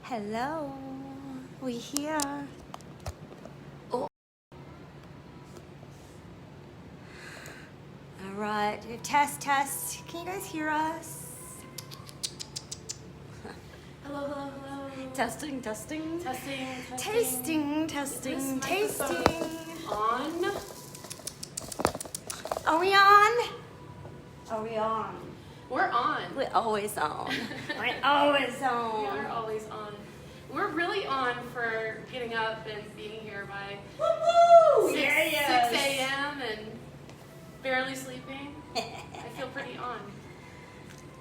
Hello, we here. Oh. All right, test. Can you guys hear us? Hello. Testing. Testing. Tasting. On. Are we on? Are we on? We're on. We're always on. We're always on. We are always on. We're really on for getting up and being here by Woo-hoo! 6 Yes. a.m. and barely sleeping. I feel pretty on.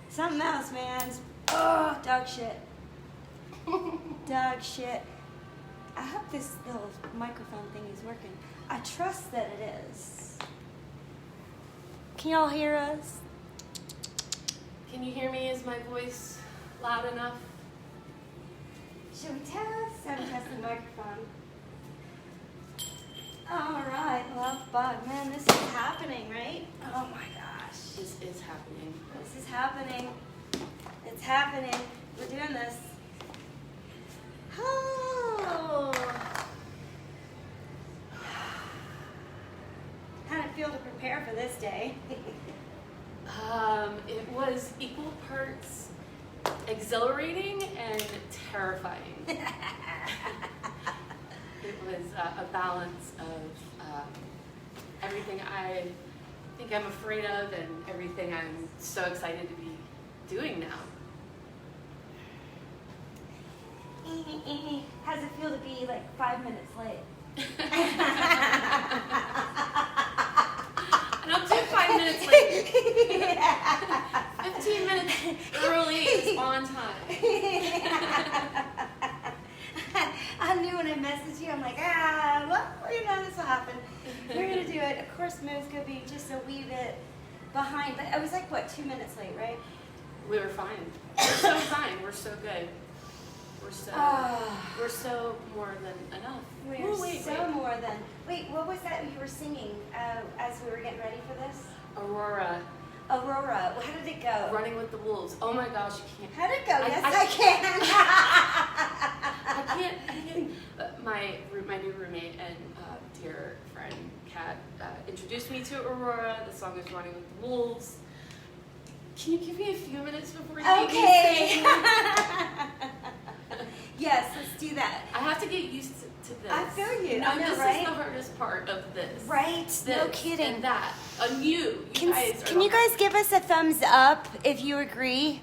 Something else, man. Oh, dog shit. Dog shit. I hope this little microphone thing is working. I trust that it is. Can y'all hear us? Can you hear me? Is my voice loud enough? Should we test? I'm testing the microphone. All right, love bug. Man, this is happening, right? Oh my gosh. This is happening. This is happening. It's happening. We're doing this. Oh. How did it feel to prepare for this day? It was equal parts exhilarating and terrifying. It was a balance of everything I think I'm afraid of and everything I'm so excited to be doing now. How does it feel to be like 5 minutes late? I don't do 5 minutes late. 15 minutes early is on time. I knew when I messaged you, I'm like, well, you know this will happen. We're going to do it. Of course, Mo's going to be just a wee bit behind. But I was like, what, 2 minutes late, right? We were fine. We're so fine. We're so good. We're so more than enough. We're more than. Wait, what was that you were singing as we were getting ready for this? Aurora. How did it go? Running with the Wolves. Oh my gosh, you can't. How did it go? Yes, I can. I can't. My new roommate and dear friend Kat introduced me to Aurora. The song is Running with the Wolves. Can you give me a few minutes before you Okay. Yes, let's do that. I have to get used to this. I feel you. No, I know, this right? is the hardest part of this. Right? This No kidding. And that. On you. Can you guys give us a thumbs up if you agree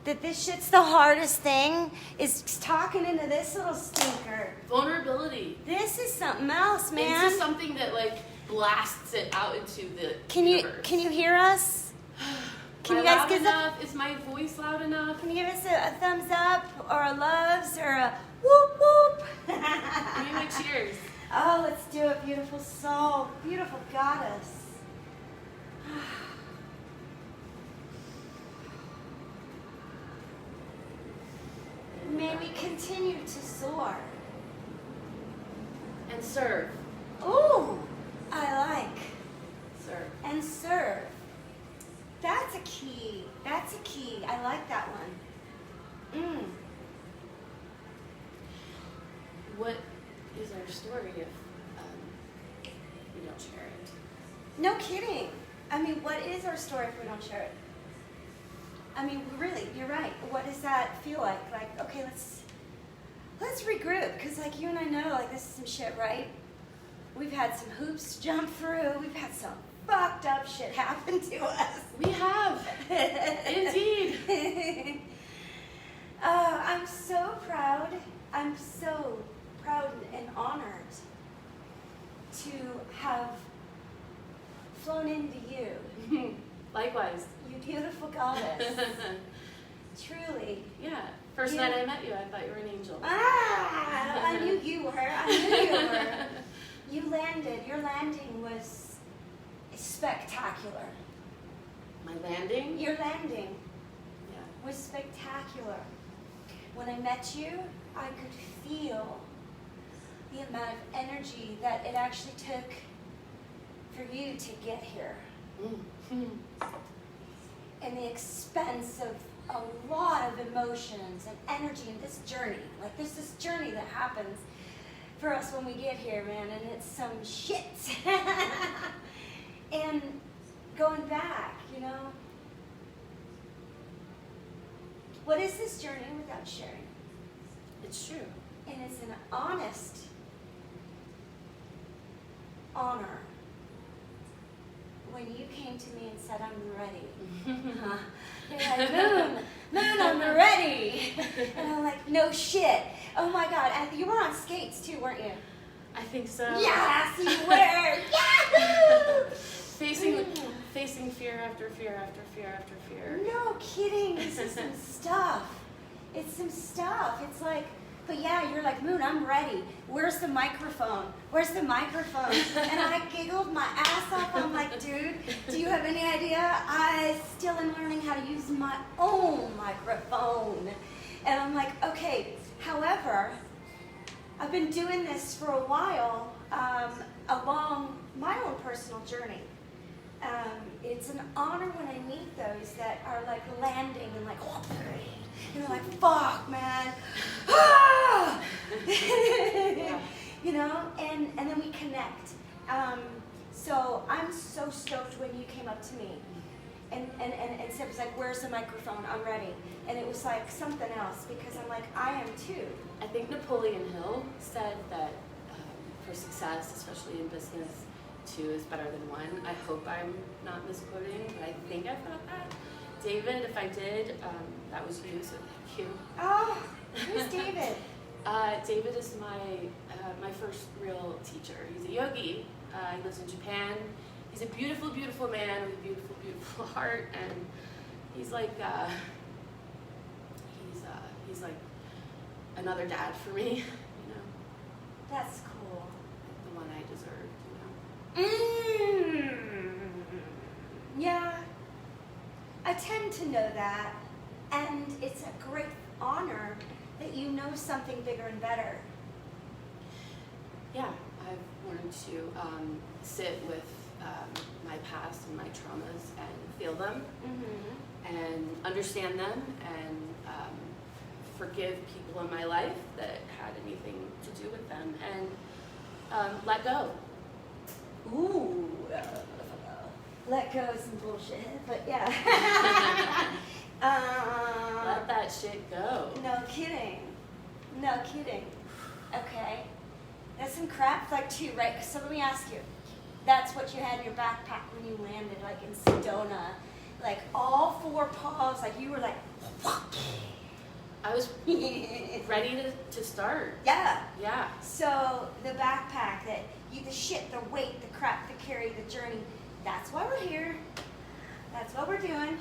that this shit's the hardest thing? Is talking into this little stinker. Vulnerability. This is something else, man. Into something that like blasts it out into the universe. Can you hear us? Can Am you I guys loud give enough? Is my voice loud enough? Can you give us a thumbs up or a loves or a whoop whoop? Give me my cheers. Oh, let's do it, beautiful soul, beautiful goddess. May we continue to soar. And serve. Ooh, I like. Serve. And serve. That's a key. I like that one. What is our story if we don't share it? No kidding. I mean, what is our story if we don't share it? I mean, really, you're right. What does that feel like? Like, okay, let's regroup, because like you and I know, like this is some shit, right? We've had some hoops jump through. We've had some fucked up shit happen to us. We have. Indeed. I'm so proud. I'm so proud and honored to have flown into you. Likewise. You beautiful goddess. Truly. Yeah. First night I met you, I thought you were an angel. I knew you were. You landed. Your landing was spectacular. My landing? Your landing Yeah. was spectacular. When I met you, I could feel the amount of energy that it actually took for you to get here. Mm. And the expense of a lot of emotions and energy in this journey. Like there's this journey that happens for us when we get here, man, and it's some shit. And going back, you know, what is this journey without sharing? It's true. And it's an honest honor when you came to me and said, I'm ready. You're like, Moon, I'm ready. And I'm like, no shit. Oh my God. And you were on skates too, weren't you? I think so. Yes, you were. Yahoo! Facing fear after fear after fear after fear. No kidding. This is some stuff. It's some stuff. It's like, but yeah, you're like, Moon, I'm ready. Where's the microphone? Where's the microphone? And I giggled my ass off. I'm like, dude, do you have any idea? I still am learning how to use my own microphone. And I'm like, okay, however, I've been doing this for a while along my own personal journey. It's an honor when I meet those that are like landing and like, you know, like, fuck, man. Ah! You know, and then we connect. So I'm so stoked when you came up to me and said, it was like, where's the microphone? I'm ready. And it was like something else because I'm like, I am too. I think Napoleon Hill said that for success, especially in business, 2 is better than 1. I hope I'm not misquoting, but I think I thought that. David, if I did, that was you, so thank you. Oh, who's David? David is my first real teacher. He's a yogi. He lives in Japan. He's a beautiful, beautiful man with a beautiful, beautiful heart, and he's like he's like another dad for me, you know. That's cool. The one I deserved, you know. Yeah, I tend to know that, and it's a great honor that you know something bigger and better. Yeah, I've learned to sit with my past and my traumas and feel them, and understand them, and forgive people in my life that had anything to do with them, and let go. Ooh, let go of some bullshit, but yeah. Let that shit go. No kidding. No kidding. Okay. That's some crap, like too, right? So let me ask you. That's what you had in your backpack when you landed, like in Sedona. Like all 4 paws, like you were like, I was ready to start. Yeah. Yeah. So the backpack, the shit, the weight, the crap, the carry, the journey, that's why we're here. That's what we're doing.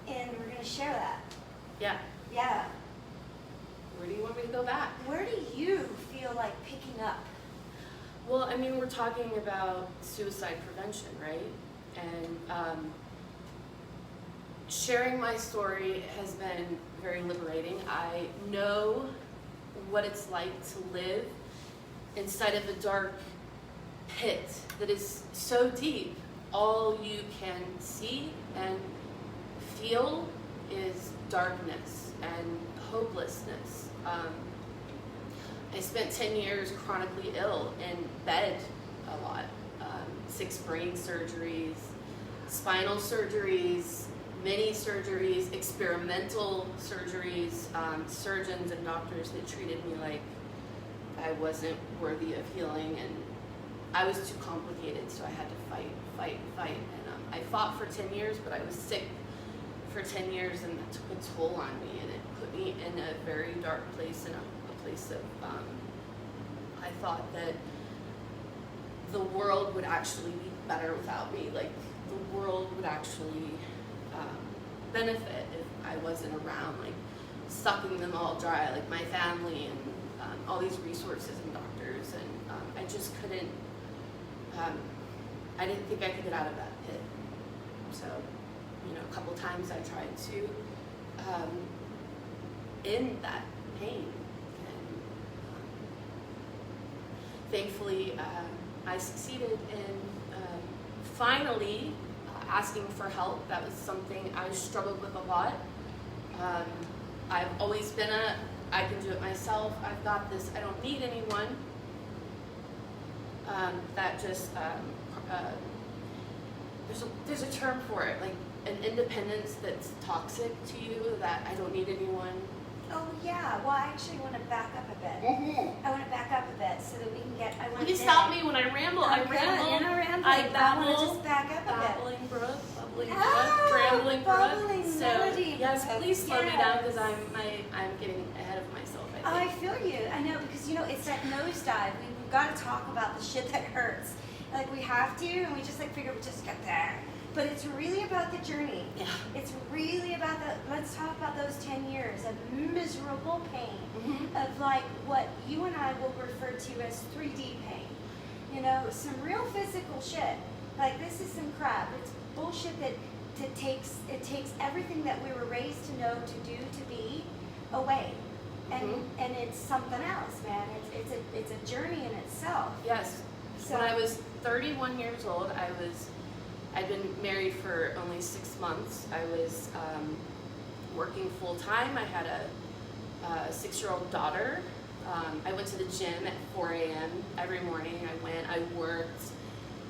And we're going to share that. Yeah. Yeah. Where do you want me to go back? Where do you feel like picking up? Well, I mean, we're talking about suicide prevention, right? And sharing my story has been very liberating. I know what it's like to live inside of a dark pit that is so deep. All you can see and feel is darkness and hopelessness. I spent 10 years chronically ill in bed a lot. 6 brain surgeries, spinal surgeries, mini surgeries, experimental surgeries, surgeons and doctors that treated me like I wasn't worthy of healing, and I was too complicated, so I had to fight. And I fought for 10 years, but I was sick for 10 years, and that took a toll on me, and it put me in a very dark place, in a place of, I thought that the world would actually be better without me, like the world would actually benefit if I wasn't around, like sucking them all dry, like my family and all these resources and doctors, and I just couldn't, I didn't think I could get out of that pit. So, you know, a couple times I tried to end that pain, and thankfully I succeeded in finally asking for help. That was something I struggled with a lot. I've always been I can do it myself. I've got this. I don't need anyone. That just there's a term for it, like an independence that's toxic to you. That I don't need anyone. Oh yeah. Well, I actually want to back up a bit. I want to back up a bit so that we can get. I want Will to you stop me when I ramble? I Good. ramble. You're not rambling. I babble. want to just back up a bit. Babbling brook, bubbling brook, Ah, rambling brook. bubbling So melody yes, brook. please slow me down because Yes. I'm getting ahead of myself. I feel you. I know, because it's that nosedive. We've got to talk about the shit that hurts. Like we have to, and we just figure we just get there. But it's really about the journey. Yeah. It's really about let's talk about those 10 years of miserable pain, of like what you and I will refer to as 3D pain. Some real physical shit. Like this is some crap. It's bullshit that takes everything that we were raised to know, to do, to be, away. And it's something else, man. It's a journey in itself. Yes. So when I was 31 years old, I'd been married for only 6 months. I was working full time. I had a 6-year-old daughter. I went to the gym at 4 a.m. every morning. I worked.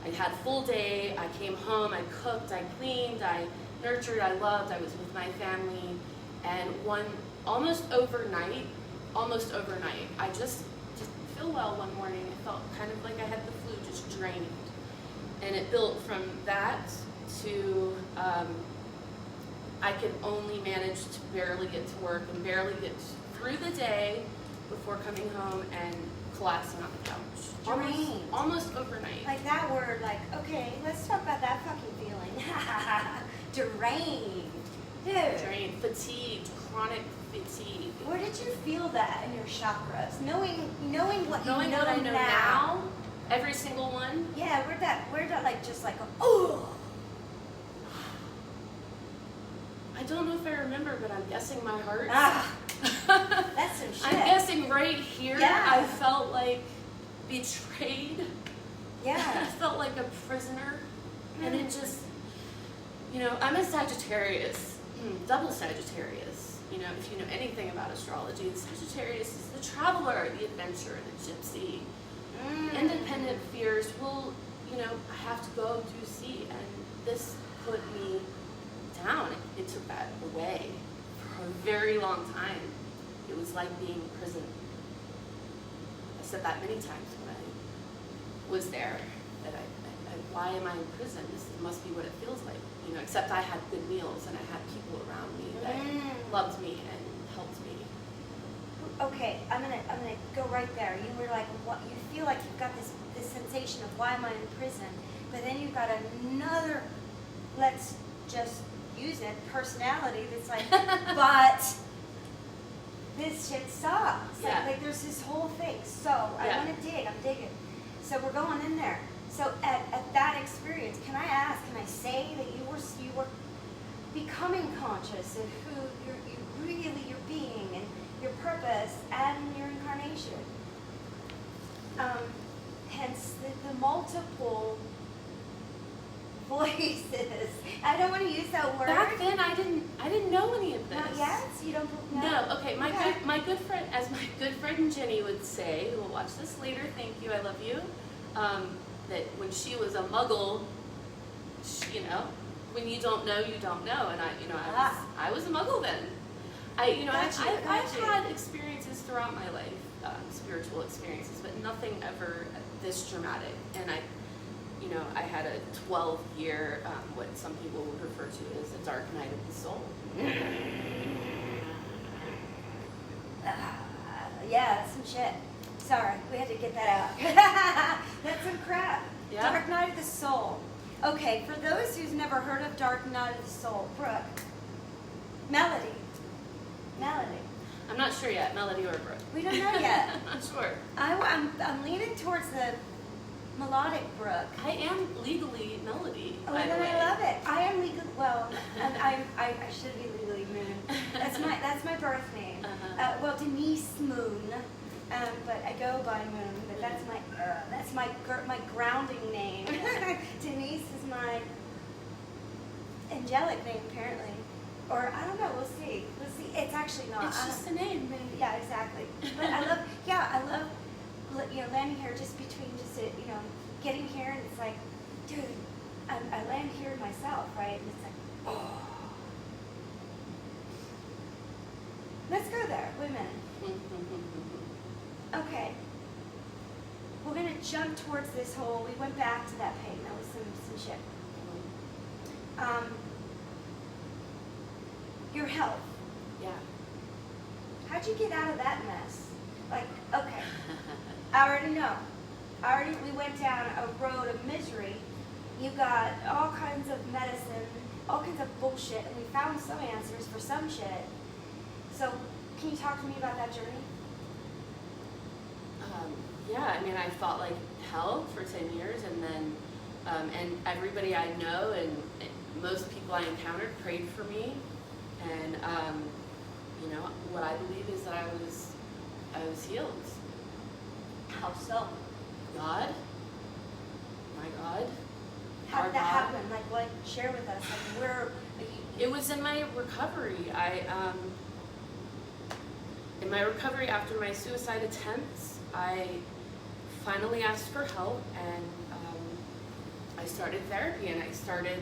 I had a full day. I came home. I cooked. I cleaned. I nurtured. I loved. I was with my family. And almost overnight, I just didn't feel well one morning. I felt kind of like I had the flu, just drained. And it built from that to I could only manage to barely get to work and barely get through the day before coming home and collapsing on the couch. Drained. Almost overnight. like that word, like, okay, let's talk about that fucking feeling. Drained. Dude. Drained, fatigued, chronic fatigue. Where did you feel that in your chakras? Knowing what you Knowing know what I know now, every single one. Yeah, where'd that like just like oh. I don't know if I remember, but I'm guessing my heart. That's some shit. I'm guessing right here, Yeah. I felt like betrayed. I Yeah. felt like a prisoner. And it just, I'm a Sagittarius, double Sagittarius. If you know anything about astrology, the Sagittarius is the traveler, the adventurer, the gypsy. Independent fears will, I have to go to sea. And this put me down. It took that away for a very long time. It was like being in prison. I said that many times when I was there, that why am I in prison? This must be what it feels like. Except I had good meals and I had people around me that loved me and helped me. Okay, I'm gonna go right there. You were like, what? You feel like you've got this sensation of why am I in prison? But then you've got another, let's just use it, personality that's like, but this shit sucks. Yeah. Like there's this whole thing. So I Yeah. want to dig. I'm digging. So we're going in there. So at that experience, can I say that you were becoming conscious of who you're being and your purpose and your incarnation. Hence the multiple voices. I don't want to use that word. Back then, I didn't know any of this. Not yet? You don't know? No. Okay. My good friend, as my good friend Jenny would say, who will watch this later. Thank you. I love you. That when she was a Muggle, when you don't know, you don't know, and I was a Muggle then. I've had experiences throughout my life, spiritual experiences, but nothing ever this dramatic. And I had a 12-year, what some people would refer to as a dark night of the soul. Yeah, that's some shit. Sorry, we had to get that out. That's some crap. Yeah. Dark Night of the Soul. Okay, for those who's never heard of Dark Night of the Soul, Brooke, Melody. I'm not sure yet, Melody or Brooke. We don't know yet. I'm not sure. I'm leaning towards the melodic Brooke. I am legally Melody. Oh, by and the then way. I love it. I am legal. Well, I should be legally Moon. That's my birth name. Uh-huh. Denise Moon. But I go by Moon. But that's my grounding name. Denise is my angelic name, apparently. Or I don't know. We'll see. actually not. It's just a name. Yeah, exactly. But I love landing here just between getting here, and it's like, dude, I land here myself, right? And it's like, oh. Let's go there. Wait a minute. Okay. We're gonna jump towards this whole. We went back to that pain. That was some shit. Your health. Yeah. How'd you get out of that mess? Like, okay, I already know. We went down a road of misery. You got all kinds of medicine, all kinds of bullshit, and we found some answers for some shit. So, can you talk to me about that journey? Yeah, I mean, I fought like hell for 10 years, and then, and everybody I know and most people I encountered prayed for me, and what I believe is that I was healed. How so? God, my God. How our did that God. happen? Like, share with us. Like, where? It was in my recovery. In my recovery after my suicide attempts, I finally asked for help, and I started therapy, and I started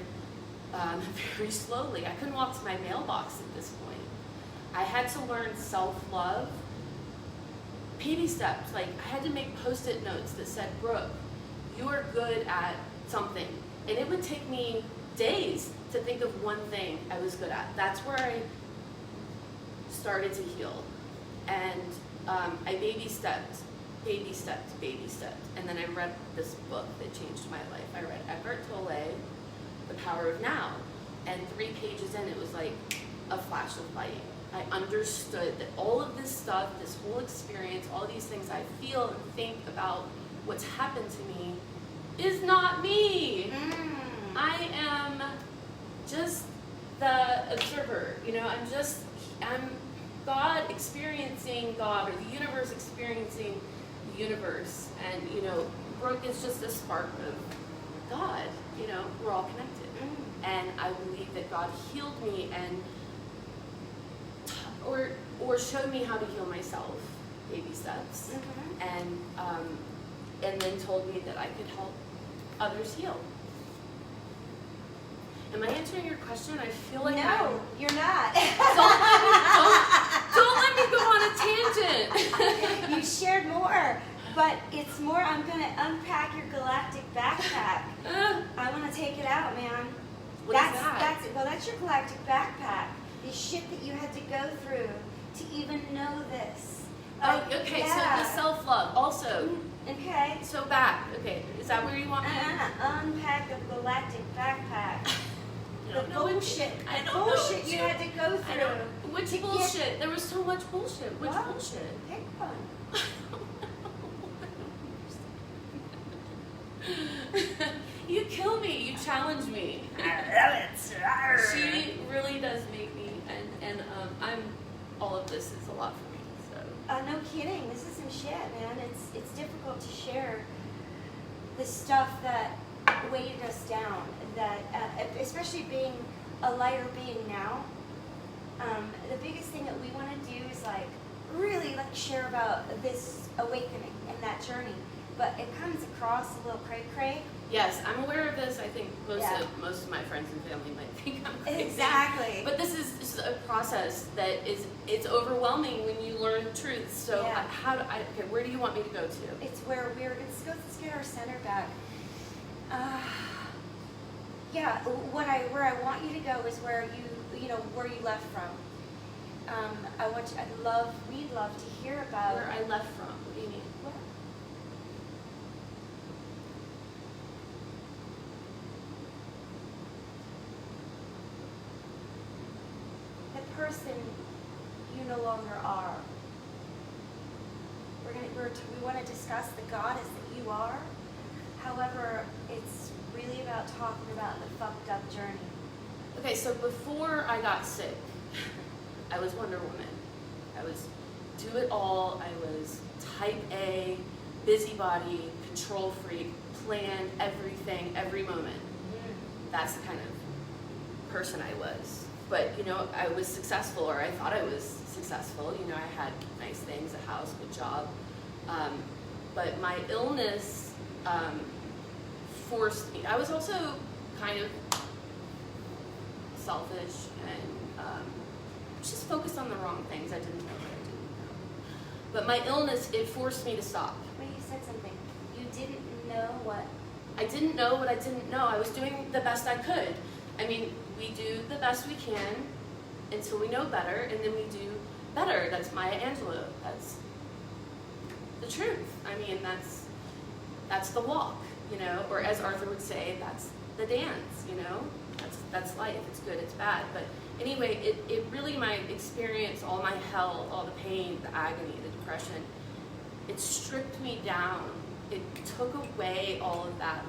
very slowly. I couldn't walk to my mailbox at this point. I had to learn self-love, baby steps. Like, I had to make Post-it notes that said, Brooke, you are good at something. And it would take me days to think of one thing I was good at. That's where I started to heal. And I baby stepped. And then I read this book that changed my life. I read Eckhart Tolle, The Power of Now. And 3 pages in, it was like a flash of light. I understood that all of this stuff, this whole experience, all these things I feel and think about what's happened to me is not me. I am just the observer. I'm God experiencing God, or the universe experiencing the universe. And, Brooke is just a spark of God. We're all connected. And I believe that God healed me and or showed me how to heal myself, baby steps, and then told me that I could help others heal. Am I answering your question? I feel like no, you're not. Don't let me go on a tangent. You shared more, but it's more. I'm gonna unpack your galactic backpack. I want to take it out, man. What is that? That's your galactic backpack. The shit that you had to go through to even know this. Oh, okay. Yeah. So the self-love also. Okay. So back. Okay, is that where you want me? Unpack the galactic backpack. I don't know bullshit. I The don't bullshit know. you had to go I through. don't. Which bullshit? There was so much bullshit. Which What? bullshit? Pick one. You kill me. You challenge me. I love it. She really does make me, and I'm. All of this is a lot for me. So. No kidding. This is some shit, man. It's difficult to share the stuff that weighted us down. That especially being a lighter being now. The biggest thing that we want to do is really share about this awakening and that journey. But it comes across a little cray-cray. Yes, I'm aware of this. I think most of my friends and family might think I'm crazy. Exactly. But this is a process that it's overwhelming when you learn truth. So where do you want me to go to? It's where let's get our center back. Where I want you to go is where where you left from. We'd love to hear about where I left from. What do you mean? the person you no longer are. We want to discuss the goddess that you are. However, it's really about talking about the fucked up journey. Okay, so before I got sick, I was Wonder Woman. I was do it all. I was type A, busybody, control freak, planned everything, every moment. That's the kind of person I was. but I was successful, or I thought I was successful. I had nice things, a house, good job. But my illness forced me. I was also kind of selfish and just focused on the wrong things. I didn't know what I didn't know. But my illness, it forced me to stop. But you said something. You didn't know what? I didn't know what I didn't know. I was doing the best I could. I mean, we do the best we can until we know better, and then we do better. That's Maya Angelou. That's the truth. I mean, that's the walk, or as Arthur would say, that's the dance, That's life. It's good, it's bad. But anyway, it really, my experience, all my hell, all the pain, the agony, the depression, it stripped me down. It took away all of that,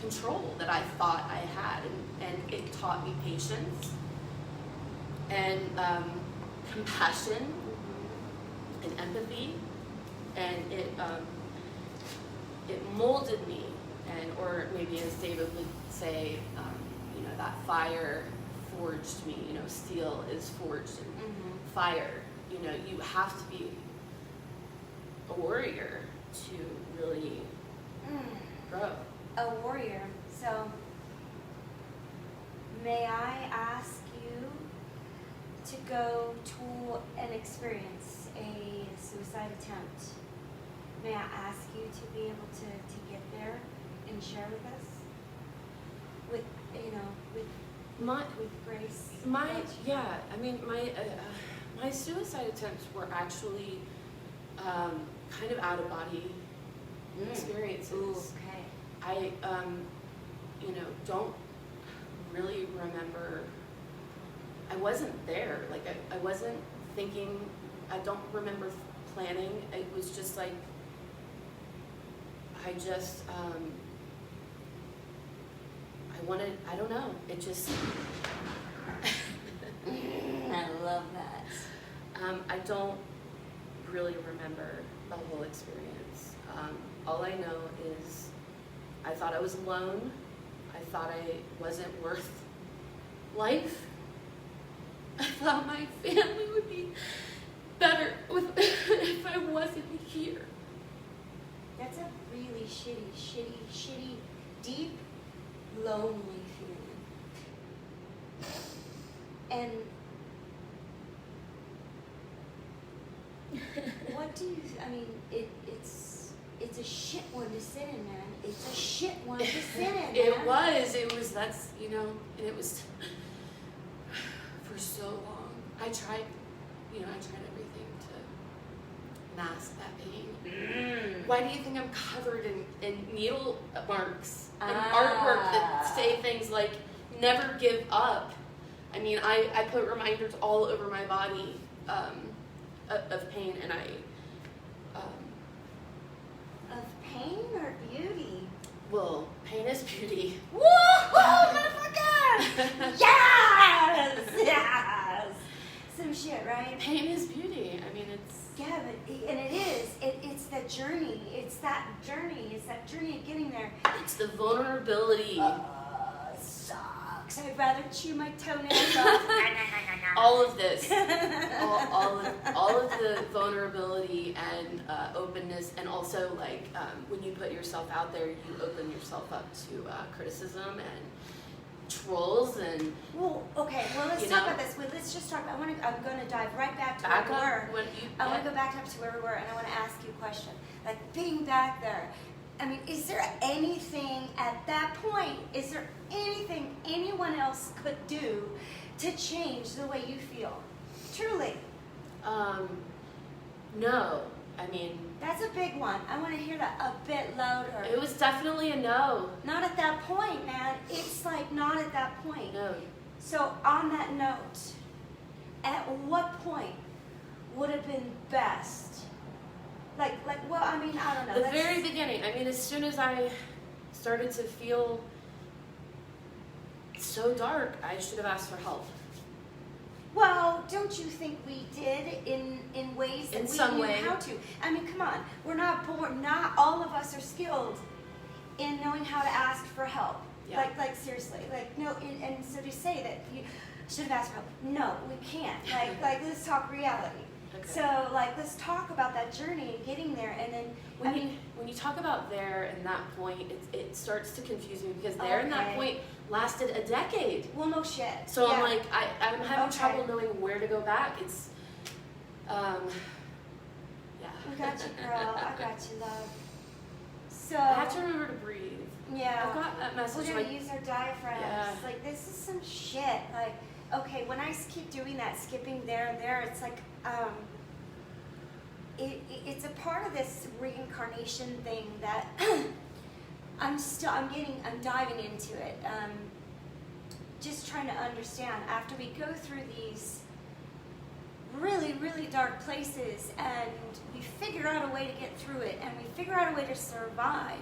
control that I thought I had, and it taught me patience and compassion and empathy, and it molded me, or maybe as David would say, that fire forged me. Steel is forged in fire. You have to be a warrior to really grow. A warrior. So, may I ask you to go to an experience, a suicide attempt? May I ask you to be able to get there and share with us? With grace? My suicide attempts were actually kind of out of body experiences. Ooh, okay. I don't really remember. I wasn't there. I wasn't thinking. I don't remember planning. It was just I wanted. I don't know. It just. I love that. I don't really remember the whole experience. All I know is I thought I was alone. I thought I wasn't worth life. I thought my family would be better if I wasn't here. That's a really shitty, deep, lonely feeling. And what do you, it's a shit one to sit in, man. It's a shit one to sit in, man. It was, and it was for so long. I tried everything to mask that pain. Why do you think I'm covered in needle marks and artwork that say things like, never give up? I put reminders all over my body of pain, and Of pain or beauty? well, pain is beauty. Whoa, motherfucker! Yes! Some shit, right? Pain is beauty. It's... Yeah, and it is. It's that journey. It's that journey. It's that journey of getting there. It's the vulnerability. It sucks. I'd rather chew my toenails off. All of this. all of the vulnerability and openness, and also when you put yourself out there, you open yourself up to criticism and trolls and. Well, okay. Well, let's talk about this. Let's just talk about. I'm going to dive right back to where we were. I want to go back up to where we were, and I want to ask you a question. Being back there, is there anything at that point? Is there anything anyone else could do to change the way you feel? Truly. No. That's a big one. I want to hear that a bit louder. It was definitely a no. Not at that point, man. It's not at that point. No. So on that note, at what point would have been best? I don't know. The very beginning. As soon as I started to feel so dark, I should have asked for help. Well, don't you think we did in ways that we knew how to? Come on. We're not born. Not all of us are skilled in knowing how to ask for help. Yeah. Seriously. No. And so to say that Should have asked for help. No, we can't. Like let's talk reality. Okay. So like let's talk about that journey and getting there, and then when you talk about there and that point, it starts to confuse me because there and that Okay. point lasted a decade. well, no shit. So Yeah. I'm like, I'm having Okay. trouble knowing where to go back. It's, yeah. I got you, girl. I got you, love. So I have to remember to breathe. yeah. I've got that message. We're gonna Like, use our diaphragms. Yeah. Like this is some shit. Like, okay, when I keep doing that, skipping there and there, it's like, it's a part of this reincarnation thing that I'm diving into it. Just trying to understand after we go through these really, really dark places and we figure out a way to get through it and we figure out a way to survive.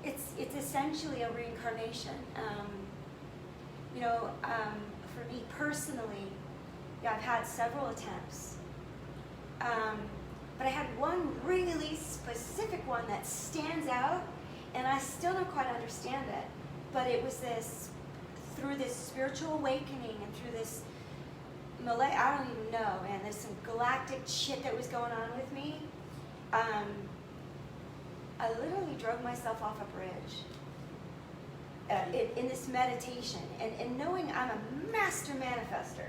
It's essentially a reincarnation. For me personally, yeah, I've had several attempts. But I had one really specific one that stands out, and I still don't quite understand it. But it was through this spiritual awakening and through this I don't even know, man. There's some galactic shit that was going on with me. I literally drove myself off a bridge in this meditation, and knowing I'm a master manifester.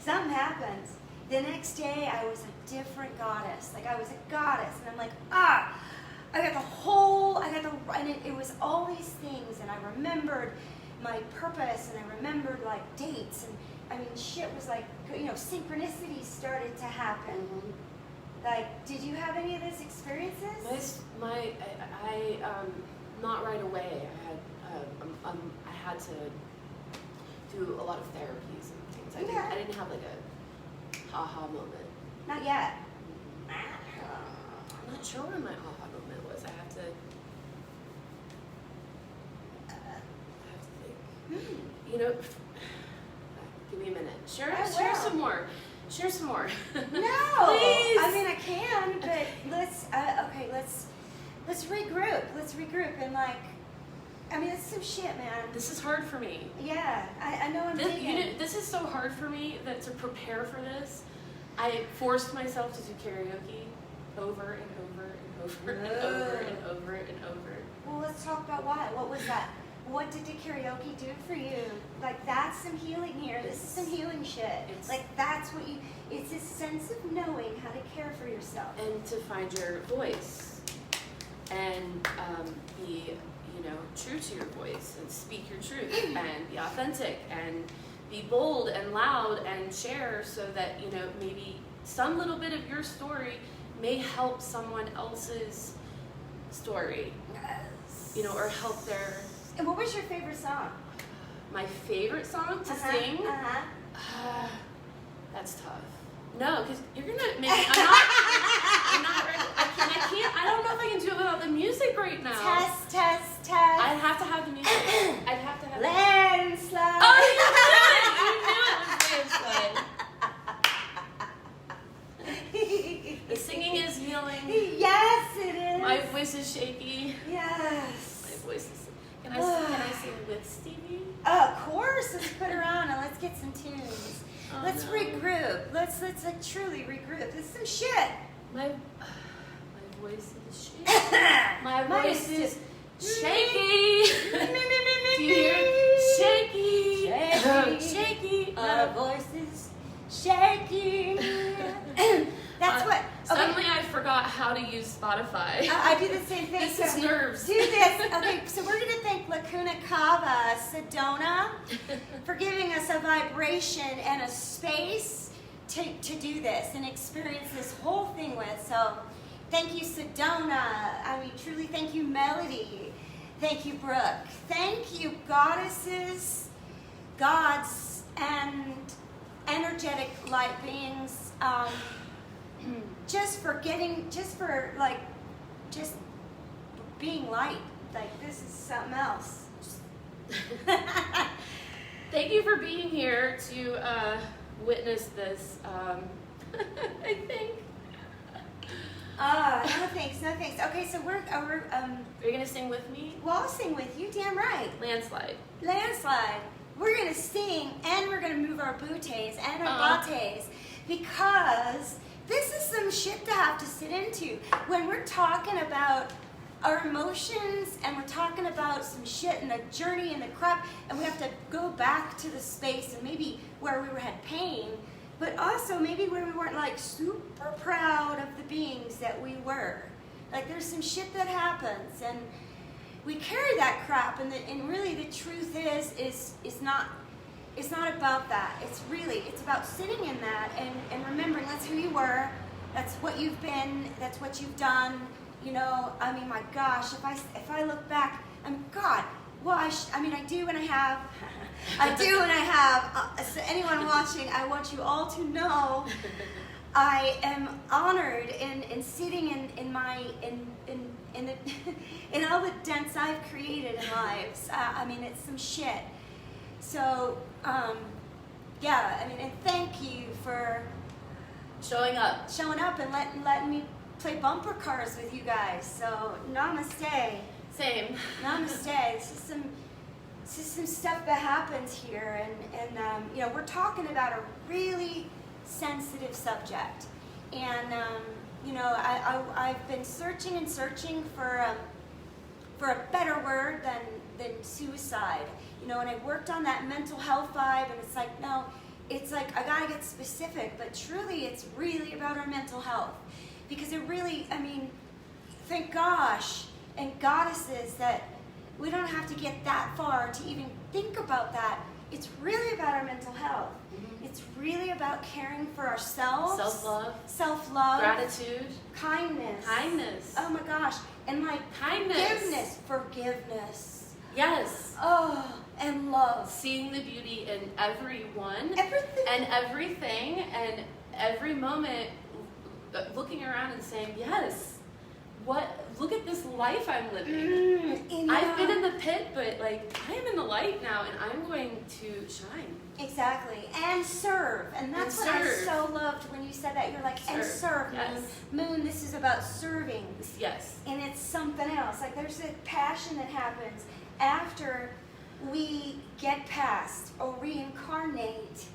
Something happens. The next day, I was a different goddess. Like, I was a goddess, and I'm like, and it was all these things, and I remembered my purpose, and I remembered, like, dates, and, I mean, shit was like, synchronicities started to happen. mhm. Like, did you have any of those experiences? Not right away. I had to do a lot of therapies and things. Yeah. I didn't have like a aha moment. Not yet. I'm not sure when my aha moment was. I have to think. Give me a minute. Share will. some more. Share some more. No, Please. I mean I can, but let's regroup. Let's regroup and it's some shit, man. This is hard for me. Yeah, I know I'm thinking. This is so hard for me that to prepare for this, I forced myself to do karaoke over and over and over and over and over and over. Well, let's talk about why. What was that? What did the karaoke do for you? Like, that's some healing here. This is some healing shit. It's this sense of knowing how to care for yourself. And to find your voice and be, true to your voice and speak your truth and be authentic and be bold and loud and share so that, maybe some little bit of your story may help someone else's story, or help their... And what was your favorite song? My favorite song to sing? That's tough. No, because you're gonna make. I'm not ready. I can't. I don't know if I can do it without the music right now. Test. I'd have to have the music. I'd have to have. Landslide. Oh, you knew it. Landslide. The singing is healing. Yes, it is. My voice is shaky. Yes. My voice is. Can I sing with Stevie? Of course. Let's put her on and let's get some tunes. Oh, Let's no. regroup. Let's truly regroup. This is some shit. My voice is shaky. My voice is shaky. Do you hear it? Shaky. Shaky. Our voices shaking. That's what. Okay. Suddenly I forgot how to use Spotify. I do the same thing. This is nerves. Do this. Okay, so we're going to thank Lacuna Cava Sedona for giving us a vibration and a space to do this and experience this whole thing with. So thank you, Sedona. I mean, truly thank you, Melody. Thank you, Brooke. Thank you, goddesses, gods, and energetic light beings. Just being light. Like, this is something else. Thank you for being here to witness this. I think. No thanks, no thanks. Okay, so we're Are you gonna sing with me? well, I'll sing with you, damn right. Landslide. Landslide. We're gonna sing and we're gonna move our booties and our bates because this is some shit to have to sit into. When we're talking about our emotions and we're talking about some shit and the journey and the crap, and we have to go back to the space and maybe where we had pain, but also maybe where we weren't like super proud of the beings that we were. Like there's some shit that happens and we carry that crap, and really the truth is not, it's not about that. It's about sitting in that and remembering that's who you were, that's what you've been, that's what you've done. You know, I mean, my gosh, if I look back, God, well, I do and I have, so anyone watching, I want you all to know I am honored in sitting in all the dents I've created in lives. It's some shit. So, yeah, and thank you for Showing up. and letting me play bumper cars with you guys. So, namaste. Same. Namaste. This is some stuff that happens here, and we're talking about a really sensitive subject, and I've been searching for a better word than suicide, and I worked on that mental health vibe, and it's like, no, it's like I gotta get specific, but truly it's really about our mental health, because it really, thank gosh and goddesses that we don't have to get that far to even think about that. It's really about our mental health. It's really about caring for ourselves. Self-love. Gratitude. Kindness. Oh my gosh. And like kindness. Forgiveness. Yes. Oh, and love. Seeing the beauty in everyone. Everything. And everything and every moment, looking around and saying, yes, look at this life I'm living. I've been in the pit, but like I am in the light now, and I'm going to shine. Exactly, and serve, and that's what I so loved when you said that. You're like, and serve, yes. Moon. This is about serving. Yes, and it's something else. Like there's a passion that happens after we get past or reincarnate.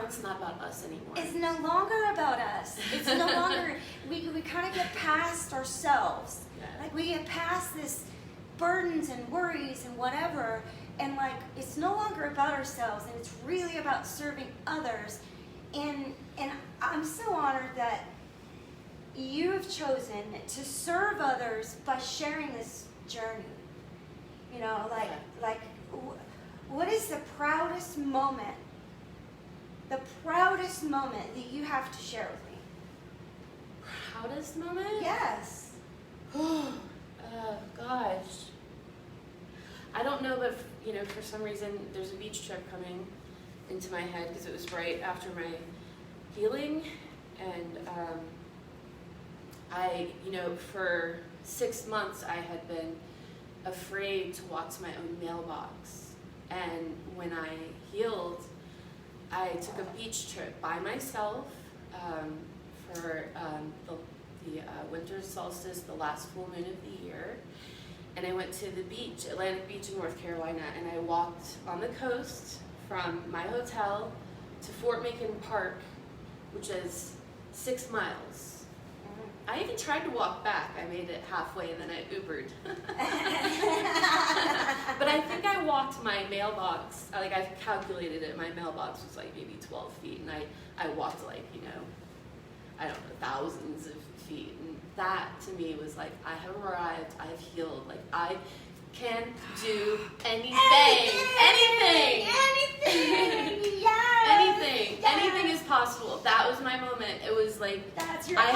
It's not about us anymore. It's no longer about us. It's no longer, we kind of get past ourselves. Yeah. Like we get past this burdens and worries and whatever, and like it's no longer about ourselves, and it's really about serving others. And I'm so honored that you have chosen to serve others by sharing this journey. What is the proudest moment? The proudest moment that you have to share with me? Proudest moment? Yes. Gosh. I don't know, but for some reason there's a beach trip coming into my head because it was right after my healing, and for 6 months I had been afraid to walk to my own mailbox, and when I healed, I took a beach trip by myself for the winter solstice, the last full moon of the year, and I went to the beach, Atlantic Beach in North Carolina, and I walked on the coast from my hotel to Fort Macon Park, which is 6 miles. I even tried to walk back. I made it halfway and then I Ubered. But I think I walked my mailbox, I calculated it, my mailbox was like maybe 12 feet, and I walked thousands of feet, and that to me was like, I have arrived, I have healed, like I can do anything. Yes. Anything is possible. That was my moment. It was like, that's your moment.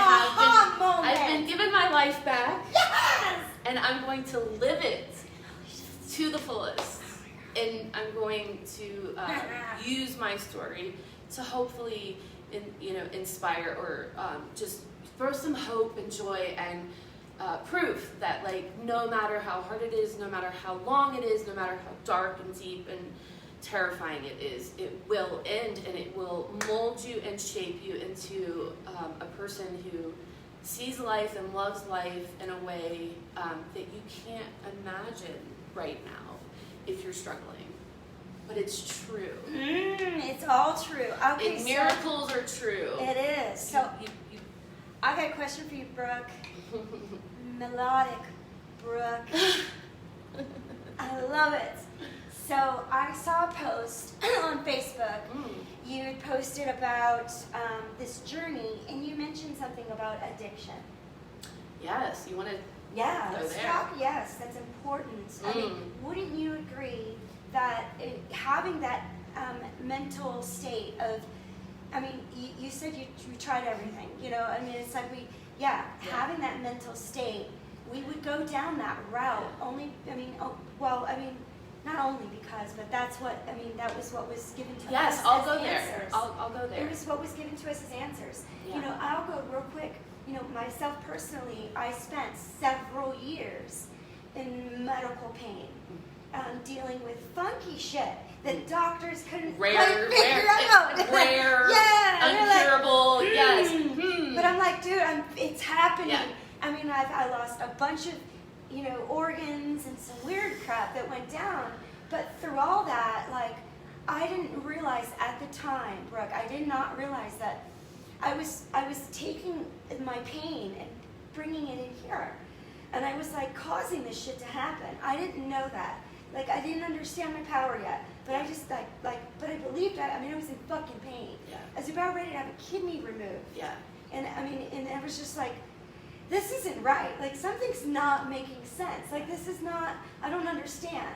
I've been given my life back. Yes. And I'm going to live it to the fullest. And I'm going to use my story to hopefully, inspire or just throw some hope and joy and proof that no matter how hard it is, no matter how long it is, no matter how dark and deep and terrifying it is, it will end, and it will mold you and shape you into a person who sees life and loves life in a way that you can't imagine right now if you're struggling. But it's true. It's all true. Okay, And miracles are true. It is. So I got a question for you, Brooke. Melodic Brooke. I love it. So I saw a post on Facebook. You had posted about this journey, and you mentioned something about addiction. Yes, you want to Yeah, go let's there. talk. Yes, that's important. I mean, wouldn't you agree that having that mental state of, I mean, you said you tried everything, you know, I mean, it's like having that mental state, we would go down that route only, I mean, not only because, but that's what, I mean, that was what was given to us. Yes, I'll as go there. answers. I'll go there. It was what was given to us as answers. Yeah. You know, I'll go real quick. You know, myself personally, I spent several years in medical pain, dealing with funky shit that doctors couldn't quite figure out. Rare, yeah, incurable, like, yes. But I'm like, dude, it's happening. Yeah. I mean, I lost a bunch of, you know, organs and some weird crap that went down. But through all that, like, I didn't realize at the time, Brooke, I did not realize that I was taking my pain and bringing it in here. And I was like causing this shit to happen. I didn't know that. Like, I didn't understand my power yet. But I just but I believed that. I mean, I was in fucking pain. Yeah. I was about ready to have a kidney removed. Yeah. And I mean, and I was just like, this isn't right. Like, something's not making sense. Like, this is not, I don't understand.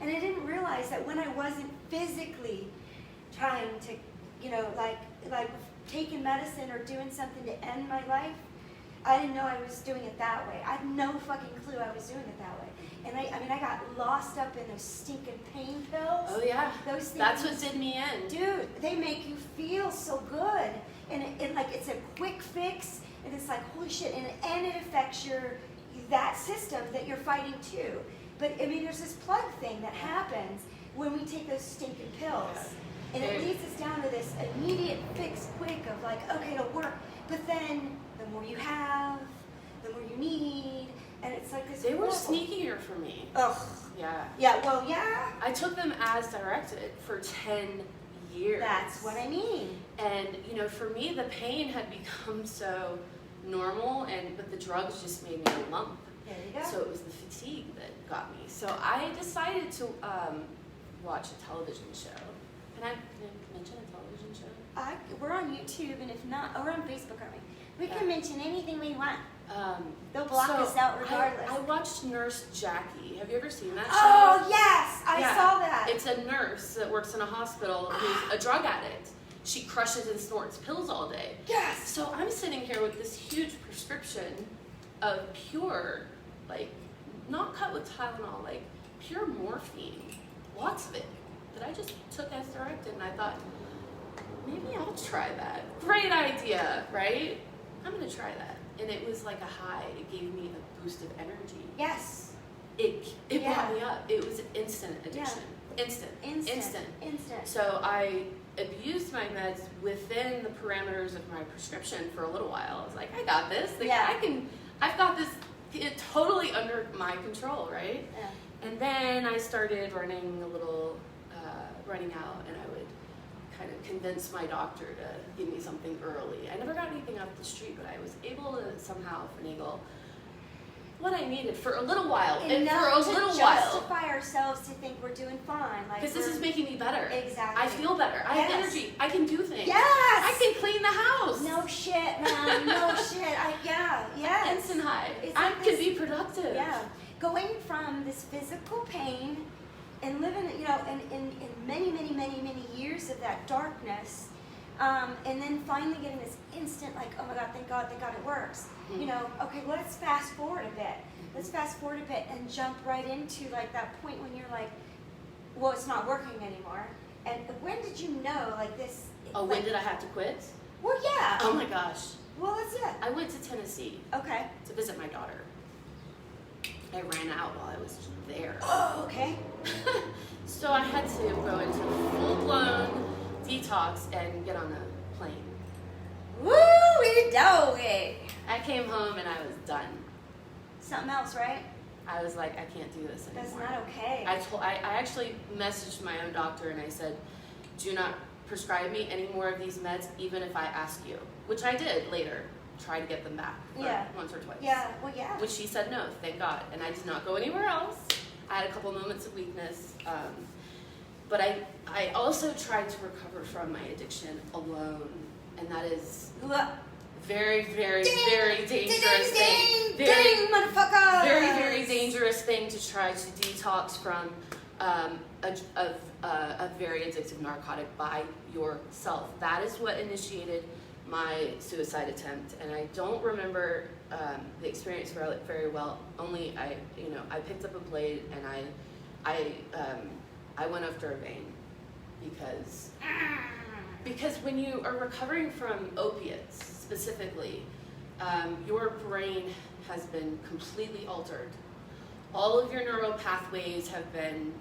And I didn't realize that when I wasn't physically trying to, you know, like taking medicine or doing something to end my life, I didn't know I was doing it that way. I had no fucking clue I was doing it that way. And I mean, I got lost up in those stinking pain pills. Oh yeah. Those things. That's what did me in. Dude, they make you feel so good. And it like, it's a quick fix. And it's like, holy shit. And it affects that system that you're fighting too. But I mean, there's this plug thing that happens when we take those stinking pills. And it leads us down to this immediate fix quick of like, okay, it'll work. But then the more you have, the more you need. And it's like this. They were horrible. sneakier for me. Ugh. Yeah. Yeah, well, yeah. I took them as directed for 10 years. That's what I mean. And, you know, for me, the pain had become so normal, but the drugs just made me a lump. There you go. So it was the fatigue that got me. So I decided to watch a television show. Can I mention a television show? We're on YouTube, and if not, we're on Facebook, aren't we? We can mention anything we want. They'll block us out regardless. I watched Nurse Jackie. Have you ever seen that show? Oh, yes! I saw that. It's a nurse that works in a hospital who's a drug addict. She crushes and snorts pills all day. Yes! So I'm sitting here with this huge prescription of pure, like, not cut with Tylenol, like pure morphine. Lots of it. That I just took as directed, and I thought, maybe I'll try that. Great idea, right? I'm going to try that. And it was like a high. It gave me a boost of energy. Yes. It brought me up. It was an instant addiction. Yeah. Instant. So I abused my meds within the parameters of my prescription for a little while. I was like, I got this. Like, I've got this totally under my control, right? Yeah. And then I started running out, and I would kind of convince my doctor to give me something early. I never got anything off the street, but I was able to somehow finagle what I needed for a little while. And for a little while. justify ourselves to think we're doing fine. Because this is making me better. Exactly. I feel better. I have energy. I can do things. Yes. I can clean the house. No shit, man. No shit. Yes. Instant high. I can be productive. Yeah. Going from this physical pain and living, you know, in many, many, many, many years of that darkness, and then finally getting this instant, like, oh my God, thank God it works. Mm-hmm. You know, okay, let's fast forward a bit. And jump right into like that point when you're like, well, it's not working anymore. And when did you know, like this? Oh, when did I have to quit? Well, yeah. Oh my gosh. Well, that's it. I went to Tennessee. Okay. To visit my daughter. I ran out while I was there. Oh, okay. So I had to go into a full-blown detox and get on a plane. Woo, doggy. I came home and I was done. Something else, right? I was like, I can't do this anymore. That's not okay. I actually messaged my own doctor and I said, do not prescribe me any more of these meds, even if I ask you. Which I did later, try to get them back once or twice. Yeah, well, yeah. Which she said no, thank God. And I did not go anywhere else. I had a couple moments of weakness. But I also tried to recover from my addiction alone. And that is very, very, very dangerous thing. Ding, motherfucker! Very, very dangerous thing to try to detox from a very addictive narcotic by yourself. That is what initiated my suicide attempt, and I don't remember the experience very well. Only I picked up a blade and I went after a vein because when you are recovering from opiates specifically, your brain has been completely altered. All of your neural pathways have been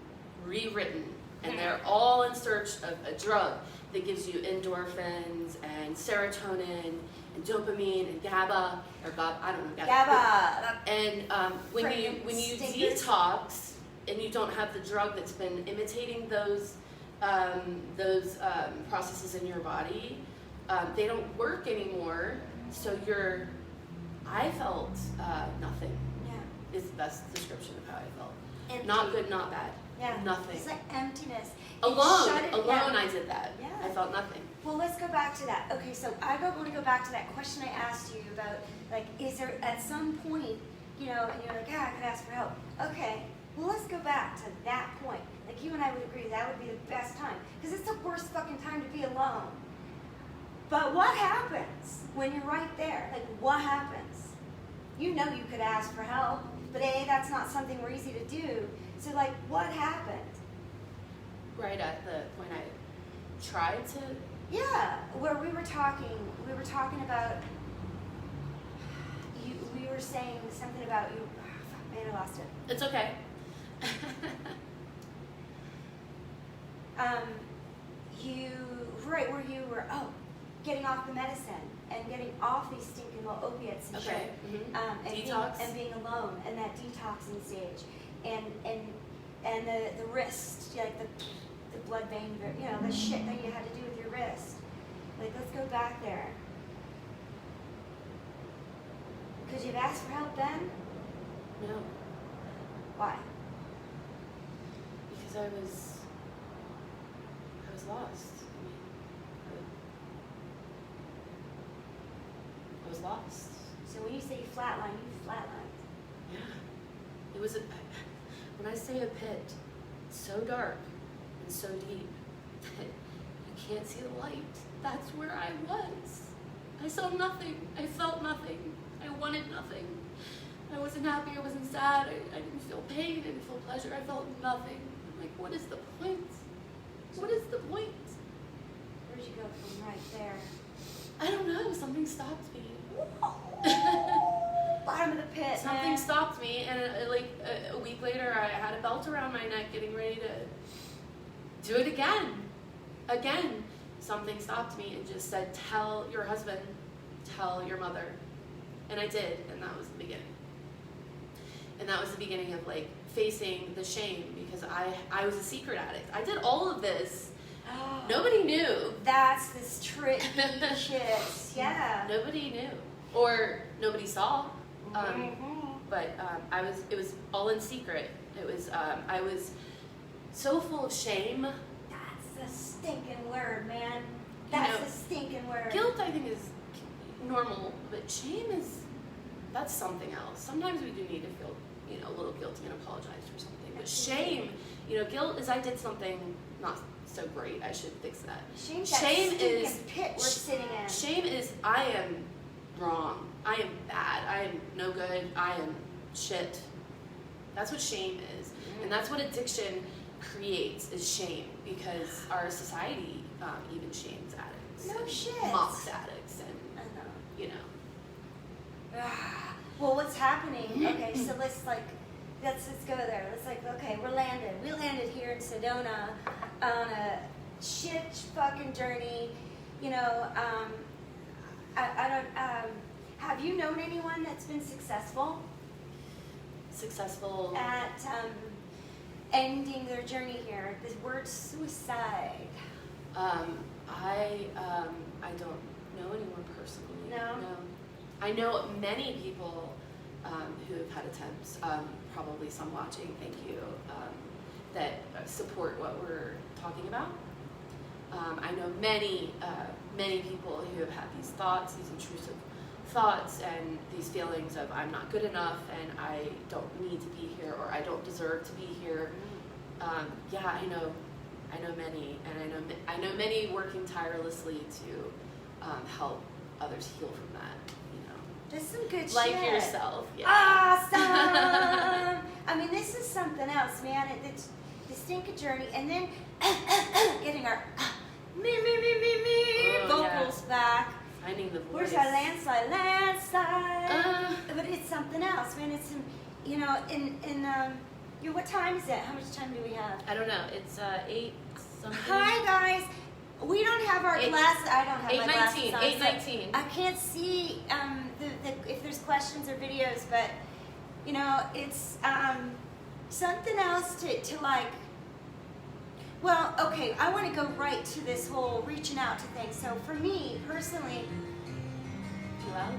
rewritten, and they're all in search of a drug that gives you endorphins and serotonin and dopamine and GABA or I don't know GABA. And when you detox and you don't have the drug that's been imitating those processes in your body, they don't work anymore. So I felt nothing. Yeah, is the best description of how I felt. Empty. Not good, not bad. Yeah, nothing. It's like emptiness. Alone, I did that. Yeah. I felt nothing. Well, let's go back to that. Okay, so I want to go back to that question I asked you about, like, is there at some point, and you're like, yeah, I could ask for help. Okay, well, let's go back to that point. Like, you and I would agree that would be the best time, because it's the worst fucking time to be alone. But what happens when you're right there? Like, what happens? You know you could ask for help, but that's not something we're easy to do. So, like, what happened? Right at the point I tried to... Yeah, where we were talking about, we were saying something about you, man, I lost it. It's okay. Where you were, getting off the medicine and getting off these stinking little opiates and shit. Mm-hmm. Detox. Being alone and that detoxing stage. And the wrist, like the blood vein, the shit that you had to do with your wrist. Like, let's go back there. Could you have asked for help then? No. Why? Because I was lost. I was lost. So when you say you flatlined, you flatlined. Yeah. It was when I say a pit, so dark and so deep that you can't see the light. That's where I was. I saw nothing. I felt nothing. I wanted nothing. I wasn't happy. I wasn't sad. I didn't feel pain. I didn't feel pleasure. I felt nothing. I'm like, what is the point? What is the point? Where'd you go from right there? I don't know. Something stopped me. Bottom of the pit. Something stopped me, and a week later, I had a belt around my neck, getting ready to do it again. Again, something stopped me and just said, "Tell your husband, tell your mother," and I did, and that was the beginning. And that was the beginning of facing the shame, because I was a secret addict. I did all of this. Nobody knew. That's this tricky shit. Yeah. Nobody knew, or nobody saw. But it was all in secret. It was I was so full of shame. That's a stinking word, man. That's a stinking word. Guilt, I think, is normal, but shame that's something else. Sometimes we do need to feel a little guilty and apologize for something. But shame, guilt is I did something not so great. I should fix that. Shame is pit we're sitting in. Shame is I am wrong. I am bad. I am no good. I am shit. That's what shame is, and that's what addiction creates is shame, because our society even shames addicts. No shit. Mocks addicts, and Well, what's happening? Okay, so let's go there. Okay, we landed here in Sedona on a shit fucking journey. Have you known anyone that's been successful Successful. at ending their journey here? The word suicide. I don't know anyone personally. No? I know many people who have had attempts, probably some watching, thank you, that support what we're talking about. I know many people who have had these thoughts, these intrusive thoughts, and these feelings of I'm not good enough, and I don't need to be here, or I don't deserve to be here. Yeah, I know many, and I know many working tirelessly to help others heal from that. That's some good Like shit. yourself, yeah. Awesome! I mean, this is something else, man. It's the stinking journey, and then getting our me Oh, vocals back. Finding the voice. Where's our landslide? But it's something else, man. It's what time is it? How much time do we have? I don't know. It's 8 something. Hi guys. We don't have our glasses. I don't have my glasses 8:19. on. 8:19. I can't see if there's questions or videos, but it's something else to like. Well, okay, I want to go right to this whole reaching out to things. So for me personally, Too loud?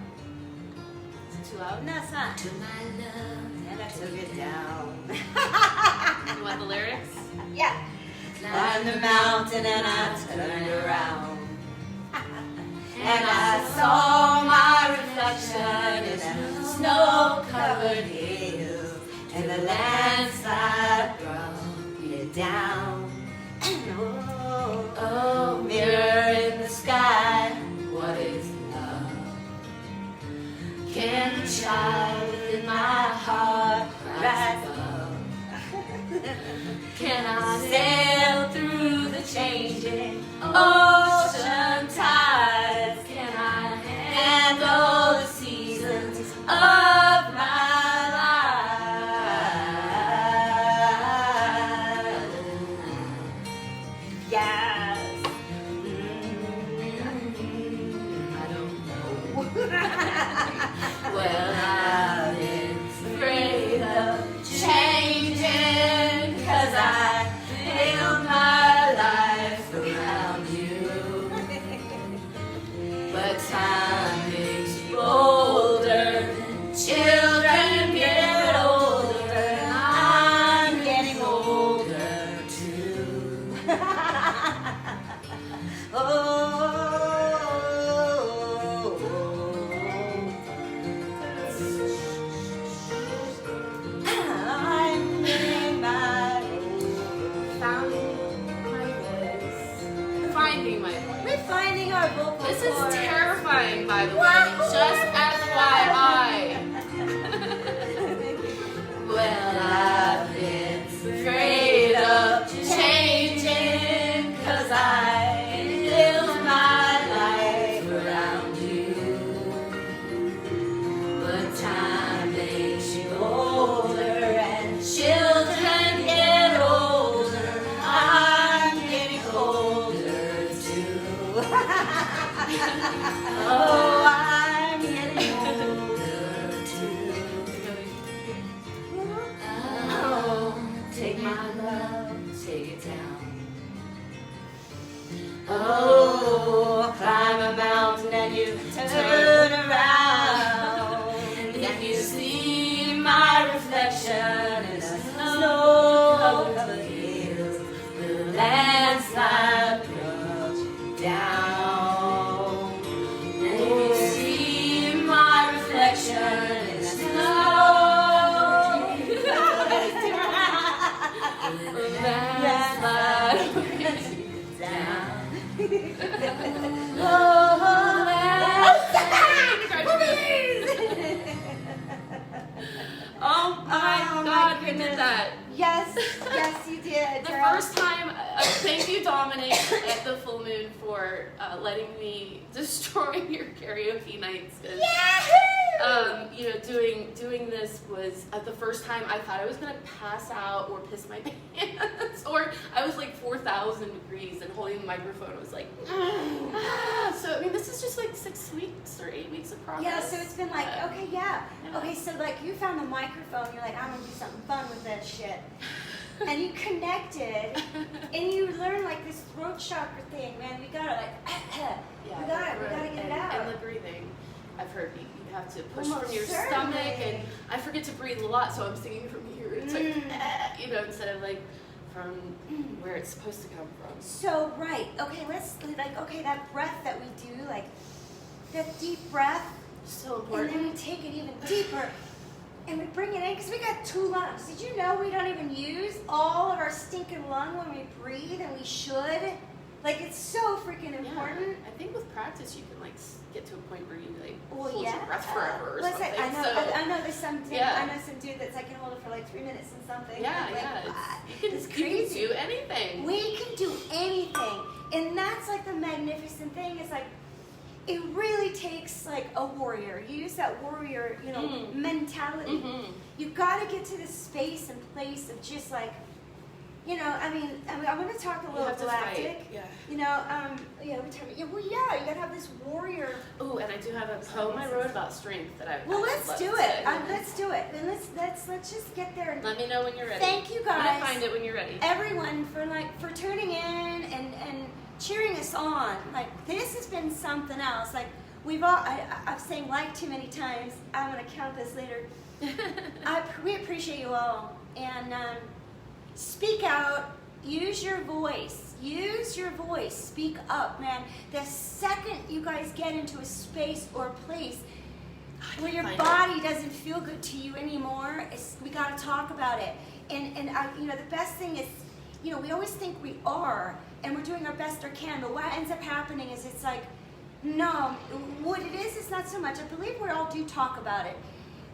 Is it too loud? no, it's not. To my love, and I took it down. You want the lyrics? Yeah. Climbed the mountain and I turned around, and I saw my reflection in a snow-covered hill, and the landslide brought me down. Oh, mirror in the sky, what is love? Can the child within my heart rise above? Can I sail through the changing ocean tides? Can I handle the seasons of my life? Yes. I don't know. Well, I've been afraid of changing, 'cause I built my life around you. But time makes you older, children get older, and I'm getting older too. I'm getting my Finding my voice. We're finding our vocal This is cords. terrifying, by the way. Wow. Just FYI. Well, I've been afraid of changing, 'cause I built my life around you. But time makes you older, and children get older. I'm getting older too. Oh, I'm getting older too. Oh, take my love, take it down. Oh, climb a mountain and you turn around, and you see my reflection in a snow-covered hills. The landslide brought you down, and you see my reflection in a landslide brings you down. Oh my God, you did that. Yes, you did. The girl. first time, thank you, Dominic, at the full moon for letting me destroy your karaoke nights. 'Cause Yahoo! Doing this was the first time I thought I was gonna pass out or piss my pants, or I was like 4,000 degrees and holding the microphone. I was like, So I mean, this is just like 6 weeks or 8 weeks of progress. Yeah, so it's been like, okay, yeah. Okay, so like you found the microphone, you're like, I'm gonna do something fun with that shit. And you connected, and you learn like this throat chakra thing, man. We gotta like, we gotta get it out. And the breathing, I've heard you have to push Almost from your certainly. stomach, and I forget to breathe a lot, so I'm singing from here. It's like, instead of like from where it's supposed to come from. So right, okay, that breath that we do, like that deep breath, So important. and then we take it even deeper. And we bring it in, because we got 2 lungs. Did you know we don't even use all of our stinking lung when we breathe, and we should? Like, it's so freaking important. Yeah. I think with practice you can like get to a point where you like Well, hold yeah. your breath forever or something. I know there's some dude, Yeah. I know some dude that's like can hold it for like 3 minutes and something. Yeah, Like, You it's can crazy. do anything. We can do anything. And that's like the magnificent thing, is like, it really takes like a warrior. You use that warrior, mentality. Mm-hmm. You got to get to this space and place of just like, I want to talk a little galactic. Yeah. We talk. You got to have this warrior. Oh, and I do have a poem I wrote about strength that I. Well, I let's love do to- it. Let's do it. Then let's just get there. And Let me know when you're ready. thank you I'm guys, gonna find it when you're ready. everyone, for tuning in and cheering us on. Like, this has been something else. Like, I'm saying like too many times. I'm gonna count this later. We appreciate you all, and speak out. Use your voice. Speak up, man. The second you guys get into a space or a place where your body doesn't feel good to you anymore, we got to talk about it. And the best thing is, we always think we are, and we're doing our best or can. But what ends up happening is it's like, no, what it is not so much. I believe we all do talk about it.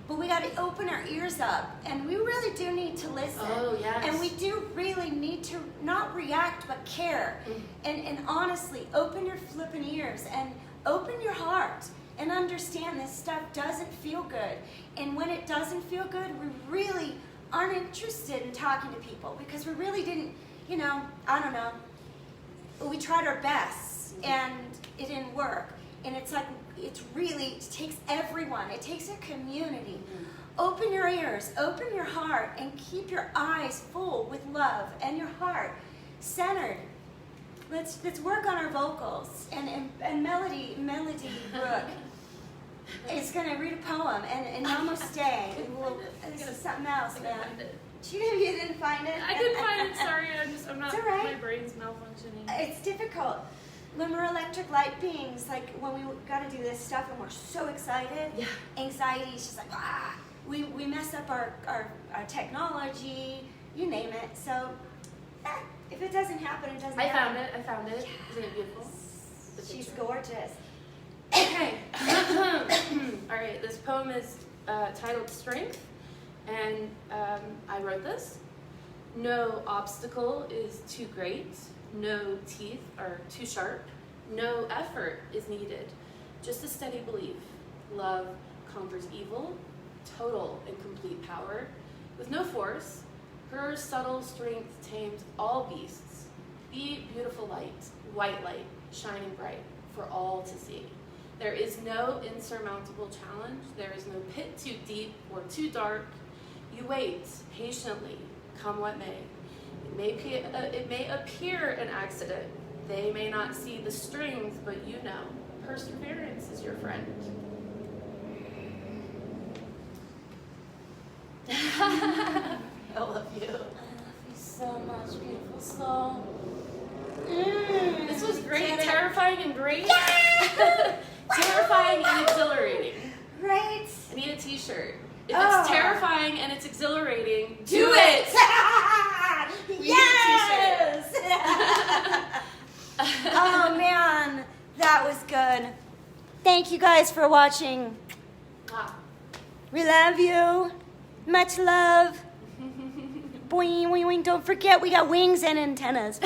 But we got to open our ears up, and we really do need to listen. Oh, yes. And we do really need to not react, but care. And honestly, open your flipping ears and open your heart and understand this stuff doesn't feel good. And when it doesn't feel good, we really aren't interested in talking to people, because we really didn't, I don't know. We tried our best, and it didn't work. And it's like, it takes everyone. It takes a community. Open your ears, open your heart, and keep your eyes full with love and your heart centered. Let's work on our vocals. And Melody Brooke is going to read a poem, and Namaste. This is something else, man. You didn't find it? I couldn't find it. Sorry, I'm not. It's all right. My brain's malfunctioning. It's difficult. When we're electric light beings, like when we got to do this stuff and we're so excited, anxiety is just like, we mess up our technology, you name it. So if it doesn't happen, it doesn't happen. I found it. Isn't it beautiful? She's gorgeous. Okay. All right, this poem is titled Strength, and I wrote this. No obstacle is too great. No teeth are too sharp. No effort is needed. Just a steady belief. Love conquers evil. Total and complete power. With no force, her subtle strength tames all beasts. Be beautiful light, white light, shining bright for all to see. There is no insurmountable challenge. There is no pit too deep or too dark. You wait patiently, come what may. It may appear an accident. They may not see the strings, but perseverance is your friend. I love you. I love you so much, beautiful soul. This was great, terrifying and great. Yeah! Terrifying and exhilarating. Right? I need a t-shirt. If it's terrifying and it's exhilarating, do it! Yes! Oh man, that was good. Thank you guys for watching. We love you. Much love. Boing, boing, boing. Don't forget, we got wings and antennas.